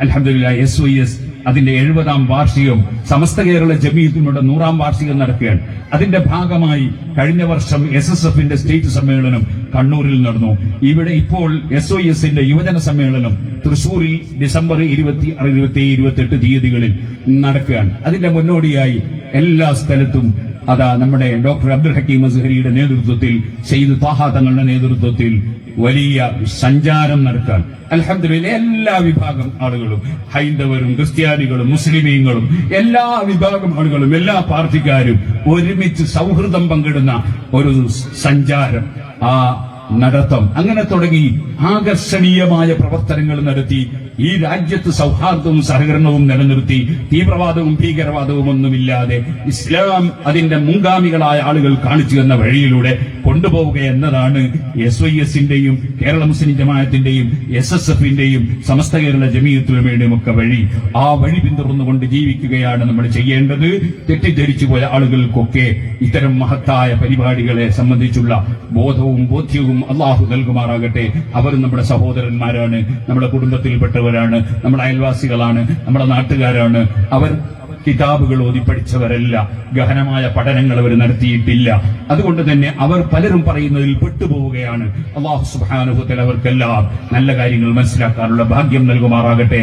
അൽഹംദുലില്ലാഹ് SYS അതിന്റെ 70-ാം വാർഷികം, സമസ്ത കേരള ജമീയത്തിനുടെ 100-ാം വാർഷികം നടക്കുകയാണ്. അതിന്റെ ഭാഗമായി കഴിഞ്ഞ വർഷം SSF-ന്റെ സ്റ്റേറ്റ് സമ്മേളനം കണ്ണൂരിൽ നടന്നു. ഇവിടെ ഇപ്പോൾ SYS-ന്റെ യുവജന സമ്മേളനം തൃശൂരിൽ ഡിസംബർ 26, 27, 28 തീയതികളിൽ നടക്കുകയാണ്. അതിന്റെ മുന്നോടിയായി എല്ലാ സ്ഥലത്തും നമ്മുടെ ഡോക്ടർ അബ്ദുൽ ഹക്കീം അസ്ഹരിയുടെ നേതൃത്വത്തിൽ, സയ്യിദ് ത്വാഹ തങ്ങളുടെ നേതൃത്വത്തിൽ വലിയ സഞ്ചാരം നടത്താൻ അൽഹംദുലില്ലാഹ് എല്ലാ വിഭാഗം ആളുകളും, ഹൈന്ദവരും ക്രിസ്ത്യാനികളും മുസ്ലിമീങ്ങളും എല്ലാ വിഭാഗം ആളുകളും എല്ലാ പാർട്ടിക്കാരും ഒരുമിച്ച് സൗഹൃദം പങ്കിടുന്ന ഒരു സഞ്ചാരം, ആ നടത്തം അങ്ങനെ തുടങ്ങി ആകർഷണീയമായ പ്രവർത്തനങ്ങൾ നടത്തി ഈ രാജ്യത്ത് സൗഹാർദ്ദവും സഹകരണവും നിലനിർത്തി തീവ്രവാദവും ഭീകരവാദവും ഒന്നുമില്ലാതെ ഇസ്ലാം അതിന്റെ മുൻഗാമികളായ ആളുകൾ കാണിച്ചു തന്ന വഴിയിലൂടെ കൊണ്ടുപോവുക എന്നതാണ് SYS-ന്റെയും കേരള മുസ്ലിം ജമാഅത്തിന്റെയും SSF-ന്റെയും സമസ്ത കേരള ജമീയത്തുലമയുടെയും ഒക്കെ വഴി. ആ വഴി പിന്തുടർന്നുകൊണ്ട് ജീവിക്കുകയാണ് നമ്മൾ ചെയ്യേണ്ടത്. തെറ്റിദ്ധരിച്ചു പോയ ആളുകൾക്കൊക്കെ ഇത്തരം മഹത്തായ പരിപാടികളെ സംബന്ധിച്ചുള്ള ബോധവും ബോധ്യവും അള്ളാഹു നൽകുമാറാകട്ടെ. അവർ നമ്മുടെ സഹോദരന്മാരാണ്, നമ്മുടെ കുടുംബത്തിൽപ്പെട്ടവരാണ്, നമ്മുടെ അയൽവാസികളാണ്, നമ്മുടെ നാട്ടുകാരാണ്. അവർ കിതാബുകൾ ഓതി പഠിച്ചവരല്ല, ഗഹനമായ പഠനങ്ങൾ അവർ നടത്തിയിട്ടില്ല. അതുകൊണ്ട് തന്നെ അവർ പലരും പറയുന്നതിൽ പെട്ടുപോവുകയാണ്. അല്ലാഹു സുബ്ഹാനഹു വ തആല അവർക്കെല്ലാം നല്ല കാര്യങ്ങൾ മനസ്സിലാക്കാനുള്ള ഭാഗ്യം നൽകുമാറാകട്ടെ.